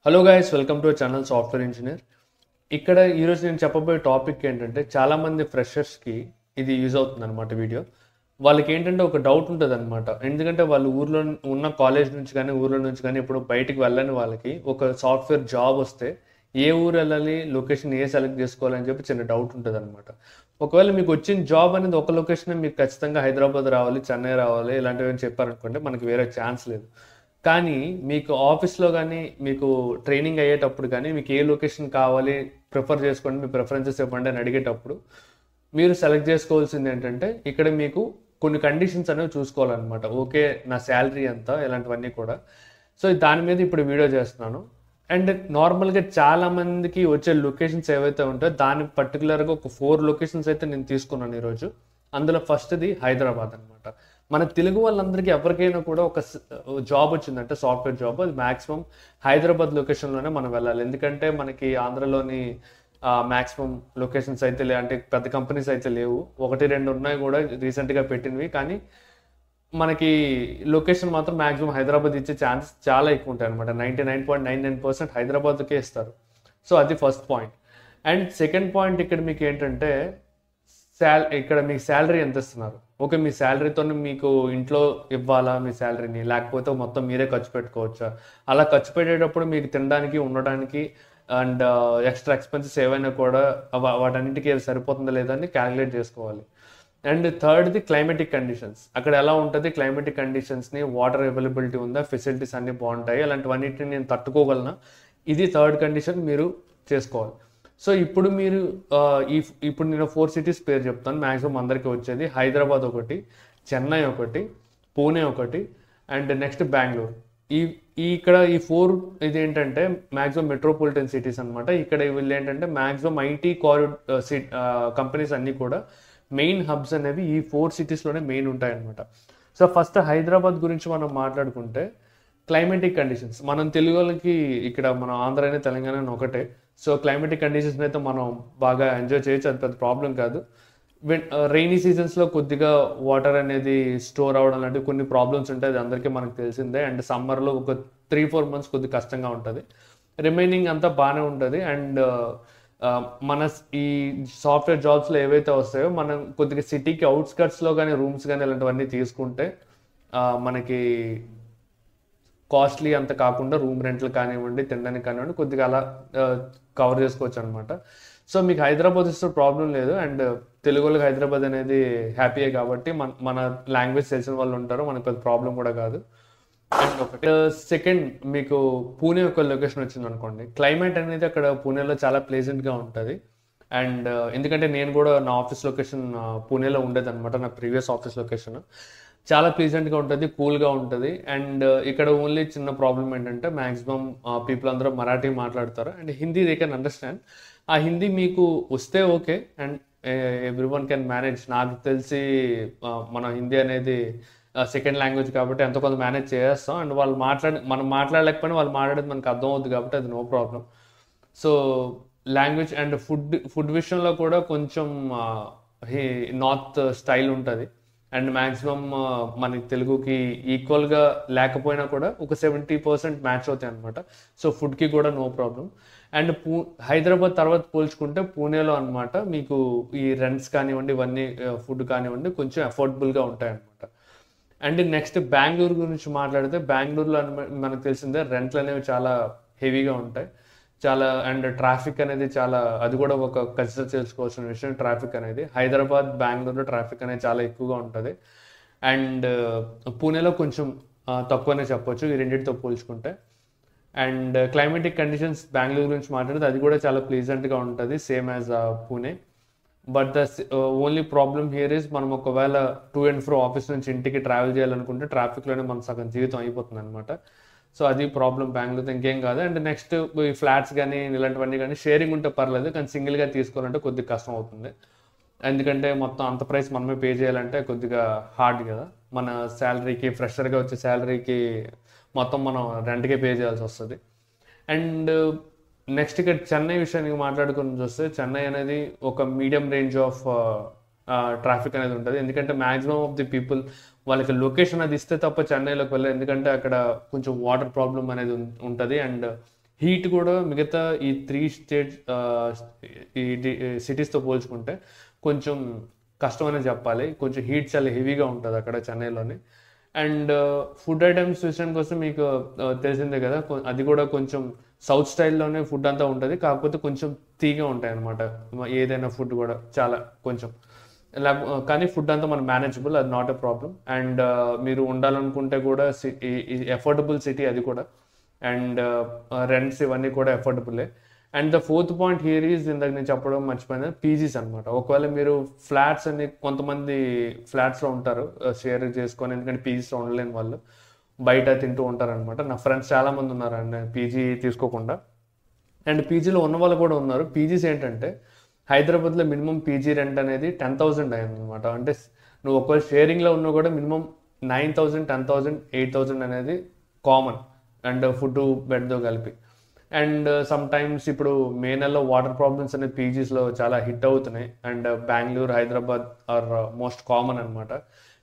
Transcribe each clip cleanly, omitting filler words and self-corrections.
Hello guys, welcome to channel software engineer. ఇక్కడ ఈరోజు నేను చెప్పబోయే టాపిక్ ఏంటంటే చాలామంది ఫ్రెషర్స్కి ఇది యూజ్ అవుతుంది అనమాట. వీడియో వాళ్ళకి ఏంటంటే ఒక డౌట్ ఉంటుంది అనమాట. ఎందుకంటే వాళ్ళు ఊర్లో ఉన్న కాలేజ్ నుంచి కానీ ఊర్లో నుంచి కానీ ఇప్పుడు బయటికి వెళ్ళని వాళ్ళకి ఒక సాఫ్ట్వేర్ జాబ్ వస్తే ఏ ఊరు వెళ్ళాలి, లొకేషన్ ఏ సెలెక్ట్ చేసుకోవాలని చెప్పి చిన్న డౌట్ ఉంటుంది అనమాట. ఒకవేళ మీకు వచ్చిన జాబ్ అనేది ఒక లొకేషన్, మీకు ఖచ్చితంగా హైదరాబాద్ రావాలి, చెన్నై రావాలి ఇలాంటివి ఏమైనా చెప్పారనుకోండి, మనకి వేరే ఛాన్స్ లేదు. కానీ మీకు ఆఫీస్లో కానీ మీకు ట్రైనింగ్ అయ్యేటప్పుడు కానీ మీకు ఏ లొకేషన్ కావాలి ప్రిఫర్ చేసుకోండి, మీ ప్రిఫరెన్సెస్ ఇవ్వండి అని అడిగేటప్పుడు మీరు సెలెక్ట్ చేసుకోవాల్సింది ఏంటంటే ఇక్కడ మీకు కొన్ని కండిషన్స్ అనేవి చూసుకోవాలన్నమాట. ఓకే, నా శాలరీ ఎంత, ఇలాంటివన్నీ కూడా. సో దాని మీద ఇప్పుడు వీడియో చేస్తున్నాను. అండ్ నార్మల్గా చాలామందికి వచ్చే లొకేషన్స్ ఏవైతే ఉంటాయో దాని పర్టికులర్గా ఒక 4 లొకేషన్స్ అయితే నేను తీసుకున్నాను ఈరోజు. అందులో ఫస్ట్ది హైదరాబాద్ అనమాట. మన తెలుగు వాళ్ళందరికీ ఎవరికైనా కూడా ఒక జాబ్ వచ్చిందంటే సాఫ్ట్వేర్ జాబ్, అది మ్యాక్సిమం హైదరాబాద్ లొకేషన్లోనే మనం వెళ్ళాలి. ఎందుకంటే మనకి ఆంధ్రలోని మ్యాక్సిమం లొకేషన్స్ అయితే అంటే పెద్ద కంపెనీస్ అయితే లేవు. 1-2 ఉన్నాయి కూడా రీసెంట్గా పెట్టినవి. కానీ మనకి లొకేషన్ మాత్రం మ్యాక్సిమం హైదరాబాద్ ఇచ్చే ఛాన్స్ చాలా ఎక్కువ ఉంటాయి అనమాట. 99.99% హైదరాబాద్కే ఇస్తారు. సో అది first point. And second point, ఇక్కడ మీకు ఏంటంటే ఇక్కడ మీకు శాలరీ ఎంత ఇస్తున్నారు. ఓకే, మీ శాలరీతో మీకు ఇంట్లో ఇవ్వాలా మీ శాలరీని, లేకపోతే మొత్తం మీరే ఖర్చు పెట్టుకోవచ్చా? అలా ఖర్చు పెట్టేటప్పుడు మీకు తినడానికి, ఉండడానికి అండ్ ఎక్స్ట్రా ఎక్స్పెన్సెస్ ఏవైనా కూడా వాటన్నింటికి సరిపోతుందా లేదా అని క్యాలిక్యులేట్ చేసుకోవాలి. అండ్ థర్డ్ది క్లైమేటిక్ కండిషన్స్. అక్కడ ఎలా ఉంటుంది క్లైమేటిక్ కండిషన్స్ని, వాటర్ అవైలబిలిటీ ఉందా, ఫెసిలిటీస్ అన్నీ బాగుంటాయి, అలాంటివన్నిటిని నేను తట్టుకోగలనా, ఇది థర్డ్ కండిషన్ మీరు చేసుకోవాలి. సో ఇప్పుడు మీరు ఇప్పుడు నేను 4 సిటీస్ పేరు చెప్తాను. మ్యాక్సిమం అందరికీ వచ్చేది హైదరాబాద్ ఒకటి, చెన్నై ఒకటి, పూణే ఒకటి అండ్ నెక్స్ట్ బెంగళూరు. ఇక్కడ ఈ 4 ఇదేంటంటే మ్యాక్సిమం మెట్రోపాలిటన్ సిటీస్ అనమాట. ఇక్కడ వీళ్ళు ఏంటంటే మ్యాక్సిమం ఐటీ కంపెనీస్ అన్నీ కూడా మెయిన్ హబ్స్ అనేవి ఈ 4 సిటీస్లోనే మెయిన్ ఉంటాయన్నమాట. సో ఫస్ట్ హైదరాబాద్ గురించి మనం మాట్లాడుకుంటే క్లైమేటిక్ కండిషన్స్, మనం తెలుగు వాళ్ళకి ఇక్కడ మన ఆంధ్ర అయినా తెలంగాణ ఒకటే. సో క్లైమేటిక్ కండిషన్స్ అయితే మనం బాగా ఎంజాయ్ చేయొచ్చు, అది పెద్ద ప్రాబ్లం కాదు. రైనీ సీజన్స్లో కొద్దిగా వాటర్ అనేది స్టోర్ అవ్వడం లాంటివి కొన్ని ప్రాబ్లమ్స్ ఉంటాయి, అది అందరికీ మనకు తెలిసిందే. అండ్ సమ్మర్లో ఒక 3-4 మంత్స్ కొద్దిగా కష్టంగా ఉంటుంది. రిమైనింగ్ అంతా బాగానే ఉంటుంది. అండ్ మన ఈ సాఫ్ట్వేర్ జాబ్స్లో ఏవైతే వస్తాయో మనం కొద్దిగా సిటీకి అవుట్స్కట్స్లో కానీ రూమ్స్ కానీ ఇలాంటివన్నీ తీసుకుంటే మనకి కాస్ట్లీ అంత కాకుండా రూమ్ రెంట్లు కానివ్వండి, తినడానికి కానివ్వండి, కొద్దిగా అలా కవర్ చేసుకోవచ్చు అనమాట. సో మీకు హైదరాబాద్ ఇస్తే ప్రాబ్లం లేదు. అండ్ తెలుగు వాళ్ళకి హైదరాబాద్ అనేది హ్యాపీయే కాబట్టి మన లాంగ్వేజ్ తెలిసిన వాళ్ళు ఉంటారు, మనకు పెద్ద ప్రాబ్లం కూడా కాదు. అండ్ ఒకటి సెకండ్, మీకు పూణే ఒక లొకేషన్ వచ్చింది అనుకోండి. క్లైమేట్ అనేది అక్కడ పూణేలో చాలా ప్లెజెంట్గా ఉంటుంది. అండ్ ఎందుకంటే నేను కూడా నా ఆఫీస్ లొకేషన్ పూణేలో ఉండేది అనమాట. నా ప్రీవియస్ ఆఫీస్ లొకేషన్ చాలా ప్లెజెంట్గా ఉంటుంది, కూల్గా ఉంటుంది. అండ్ ఇక్కడ ఓన్లీ చిన్న ప్రాబ్లం ఏంటంటే మ్యాక్సిమం పీపుల్ అందరూ మరాఠీ మాట్లాడతారు and Hindi they can understand. ఆ హిందీ మీకు వస్తే okay and everyone can manage. నాకు తెలిసి మన హిందీ అనేది సెకండ్ లాంగ్వేజ్ కాబట్టి ఎంతో కొంత మేనేజ్ చేస్తాం. అండ్ మనం మాట్లాడలేకపోయినా వాళ్ళు మాట్లాడేది మనకు అర్థం అవుతుంది కాబట్టి అది no problem. So language and food విషయంలో కూడా కొంచెం నార్త్ స్టైల్ ఉంటుంది. అండ్ మ్యాక్సిమం మనకి తెలుగుకి ఈక్వల్గా లేకపోయినా కూడా ఒక 70% మ్యాచ్ అవుతాయి అనమాట. సో ఫుడ్కి కూడా నో ప్రాబ్లం. అండ్ హైదరాబాద్ తర్వాత పోల్చుకుంటే పూణేలో అనమాట మీకు ఈ రెంట్స్ కానివ్వండి, ఇవన్నీ ఫుడ్ కానివ్వండి కొంచెం అఫోర్డబుల్గా ఉంటాయి అనమాట. అండ్ నెక్స్ట్ బెంగళూరు గురించి మాట్లాడితే బెంగళూరులో మనకు తెలిసిందే రెంట్లు అనేవి చాలా హెవీగా ఉంటాయి చాలా. అండ్ ట్రాఫిక్ అనేది చాలా, అది కూడా ఒక కన్సిడర్ చేసుకోవాల్సిన విషయం ట్రాఫిక్ అనేది. హైదరాబాద్, బెంగళూరులో ట్రాఫిక్ అనేది చాలా ఎక్కువగా ఉంటుంది. అండ్ పూణేలో కొంచెం తక్కువనే చెప్పొచ్చు ఈ రెండింటితో పోల్చుకుంటే. అండ్ క్లైమేటిక్ కండిషన్స్ బెంగళూరు గురించి మాట్లాడితే అది కూడా చాలా ప్లీజెంట్గా ఉంటుంది, same as Pune. But the only problem here is మనం ఒకవేళ టు అండ్ ఫ్రో ఆఫీస్ నుంచి ఇంటికి ట్రావెల్ చేయాలనుకుంటే ట్రాఫిక్లోనే మన సగం జీవితం అయిపోతుంది అనమాట. సో అది ప్రాబ్లం బెంగళూరుతో, ఇంకేం కాదు. అండ్ నెక్స్ట్ ఈ ఫ్లాట్స్ కానీ ఇలాంటివన్నీ కానీ షేరింగ్ ఉంటే పర్లేదు, కానీ సింగిల్గా తీసుకోవాలంటే కొద్దిగా కష్టం అవుతుంది. ఎందుకంటే మొత్తం అంత ప్రైస్ మనమే పే చేయాలంటే కొద్దిగా హార్డ్ కదా. మన శాలరీకి, ఫ్రెషర్గా వచ్చే శాలరీకి మొత్తం మనం రెంట్కే పే చేయాల్సి వస్తుంది. అండ్ నెక్స్ట్ ఇక్కడ చెన్నై విషయానికి మాట్లాడుకుని చూస్తే చెన్నై అనేది ఒక మీడియం రేంజ్ ఆఫ్ ట్రాఫిక్ అనేది ఉంటుంది. ఎందుకంటే మ్యాక్సిమం ఆఫ్ ది పీపుల్ వాళ్ళకి లొకేషన్ అది ఇస్తే తప్ప చెన్నైలోకి వెళ్ళారు. ఎందుకంటే అక్కడ కొంచెం వాటర్ ప్రాబ్లం అనేది ఉంటుంది. అండ్ హీట్ కూడా మిగతా ఈ 3 స్టేట్స్ ఈ సిటీస్తో పోల్చుకుంటే కొంచెం కష్టం అనేది చెప్పాలి. కొంచెం హీట్ చాలా హెవీగా ఉంటుంది అక్కడ చెన్నైలోని. అండ్ ఫుడ్ ఐటమ్స్ విషయానికి వస్తే మీకు తెలిసిందే కదా, అది కూడా కొంచెం సౌత్ స్టైల్లోనే ఫుడ్ అంతా ఉంటుంది, కాకపోతే కొంచెం తీగా ఉంటాయి అనమాట. ఏదైనా ఫుడ్ కూడా చాలా కొంచెం కానీ ఫుడ్ అంతా మన మేనేజబుల్, అది నాట్ ఎ ప్రాబ్లం. అండ్ మీరు ఉండాలనుకుంటే కూడా ఎఫోర్డబుల్ సిటీ అది కూడా. అండ్ రెంట్స్ ఇవన్నీ కూడా ఎఫోర్డబులే. And the fourth point here is, ఇందాక నేను చెప్పడం మర్చిపోయినా, పీజీస్ అనమాట. ఒకవేళ మీరు ఫ్లాట్స్ అని, కొంతమంది ఫ్లాట్స్లో ఉంటారు షేర్ చేసుకొని, ఎందుకంటే పీజీస్లో ఉండలేని వాళ్ళు బయట తింటూ ఉంటారు అనమాట. నా ఫ్రెండ్స్ చాలామంది ఉన్నారు అండ్ పీజీ తీసుకోకుండా. అండ్ పీజీలో ఉన్న వాళ్ళు కూడా ఉన్నారు. పీజీస్ ఏంటంటే హైదరాబాద్లో మినిమం పీజీ రెంట్ అనేది 10,000 అయింది అనమాట. అంటే నువ్వు ఒకవేళ షేరింగ్లో ఉన్నా కూడా మినిమం 9,000, 10,000, 8,000 అనేది కామన్. అండ్ ఫుడ్ బెడ్తో కలిపి. అండ్ సమ్ టైమ్స్ ఇప్పుడు మే నెలలో వాటర్ ప్రాబ్లమ్స్ అనేది పీజీస్లో చాలా హిట్ అవుతున్నాయి. And Bengaluru, Hyderabad are most common అనమాట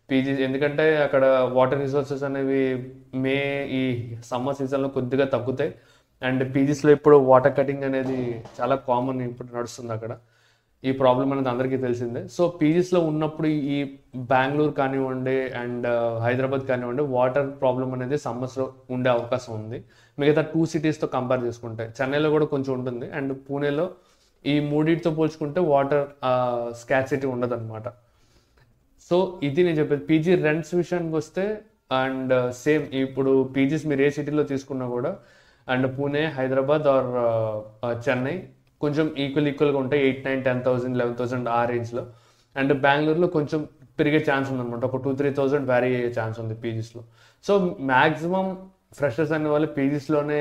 పీజీస్. ఎందుకంటే అక్కడ వాటర్ రిసోర్సెస్ అనేవి ఈ సమ్మర్ సీజన్లో కొద్దిగా తగ్గుతాయి. అండ్ పీజీస్లో ఇప్పుడు వాటర్ కటింగ్ అనేది చాలా కామన్ ఇప్పుడు నడుస్తుంది అక్కడ. ఈ ప్రాబ్లం అనేది అందరికీ తెలిసిందే. సో పీజీస్లో ఉన్నప్పుడు ఈ బెంగళూరు కానివ్వండి అండ్ హైదరాబాద్ కానివ్వండి, వాటర్ ప్రాబ్లం అనేది సమ్మర్స్లో ఉండే అవకాశం ఉంది. మిగతా 2 సిటీస్తో కంపేర్ చేసుకుంటే చెన్నైలో కూడా కొంచెం ఉంటుంది. అండ్ పూణేలో ఈ మూడింటితో పోల్చుకుంటే వాటర్ స్కార్సిటీ ఉండదు అనమాట. సో ఇది నేను చెప్పేది. పీజీ రెంట్స్ విషయానికి వస్తే అండ్ సేమ్ ఇప్పుడు పీజీస్ మీరు ఏ సిటీలో తీసుకున్నా కూడా, అండ్ పూణే, హైదరాబాద్ ఆర్ చెన్నై కొంచెం ఈక్వల్గా ఉంటాయి. 8, 9, 10,000, 11,000 ఆ రేంజ్లో. అండ్ బెంగళూరులో కొంచెం పెరిగే ఛాన్స్ ఉందన్నమాట. ఒక 2-3,000 వ్యారీ అయ్యే ఛాన్స్ ఉంది పీజీస్లో. సో మ్యాక్సిమం ఫ్రెషర్స్ అనే వాళ్ళు పీజీస్లోనే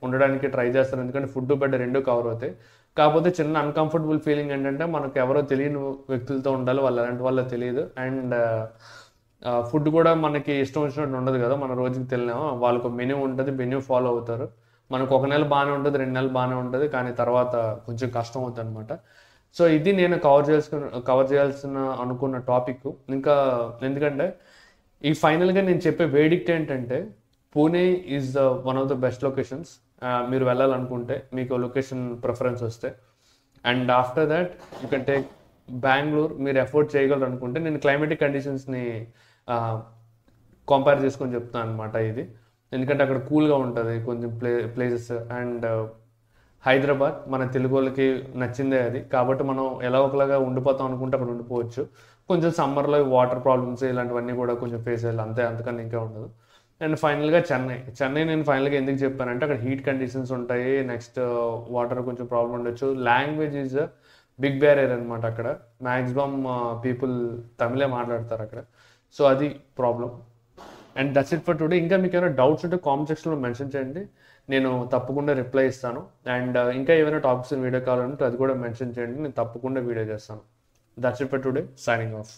ఉండడానికి ట్రై చేస్తారు, ఎందుకంటే ఫుడ్ బెడ్ రెండు కవర్ అవుతాయి. కాకపోతే చిన్న అన్కంఫర్టబుల్ ఫీలింగ్ ఏంటంటే మనకు ఎవరో తెలియని వ్యక్తులతో ఉండాలి, వాళ్ళు అలాంటి వాళ్ళో తెలియదు. అండ్ ఫుడ్ కూడా మనకి ఇష్టం వచ్చినట్టు ఉండదు కదా. మన రోజుకి తెలియమో వాళ్ళకు మెనూ ఉంటుంది, మెనూ ఫాలో అవుతారు. మనకు 1 నెల బాగానే ఉంటుంది, 2 నెలలు బాగానే ఉంటుంది, కానీ తర్వాత కొంచెం కష్టం అవుతుంది అనమాట. సో ఇది నేను కవర్ చేయాల్సిన అనుకున్న టాపిక్. ఇంకా ఎందుకంటే ఈ ఫైనల్గా నేను చెప్పే వేడిక్ట్ ఏంటంటే, Pune is one of the best locations మీరు వెళ్ళాలనుకుంటే, మీకు లొకేషన్ ప్రిఫరెన్స్ వస్తే. And after that you can take Bengaluru. మీరు ఎఫోర్డ్ చేయగలరు అనుకుంటే, నేను క్లైమేటిక్ కండిషన్స్ని కంపేర్ చేసుకొని చెప్తాను అనమాట ఇది. ఎందుకంటే అక్కడ కూల్గా ఉంటుంది కొంచెం ప్లేసెస్. అండ్ హైదరాబాద్ మన తెలుగు వాళ్ళకి నచ్చిందే అది, కాబట్టి మనం ఎలా ఒకలాగా ఉండిపోతాం అనుకుంటే అక్కడ ఉండిపోవచ్చు. కొంచెం సమ్మర్లో వాటర్ ప్రాబ్లమ్స్ ఇలాంటివన్నీ కూడా కొంచెం ఫేస్ చేయాలి, అంతకన్నా ఇంకా ఉండదు. అండ్ ఫైనల్గా చెన్నై నేను ఫైనల్గా ఎందుకు చెప్పానంటే, అక్కడ హీట్ కండిషన్స్ ఉంటాయి, నెక్స్ట్ వాటర్ కొంచెం ప్రాబ్లం ఉండొచ్చు. లాంగ్వేజ్ ఈజ్ బిగ్ బ్యారియర్ అనమాట. అక్కడ మ్యాక్సిమం పీపుల్ తమిళే మాట్లాడతారు అక్కడ. సో అది problem. And that's it for today. ఇంకా మీకు ఏమైనా డౌట్స్ ఉంటే కామెంట్ సెక్షన్లో మెన్షన్ చేయండి, నేను తప్పకుండా రిప్లై ఇస్తాను. అండ్ ఇంకా ఏమైనా టాపిక్స్ వీడియో కావాలంటే అది కూడా మెన్షన్ చేయండి, నేను తప్పకుండా వీడియో చేస్తాను. That's it for today. Signing off.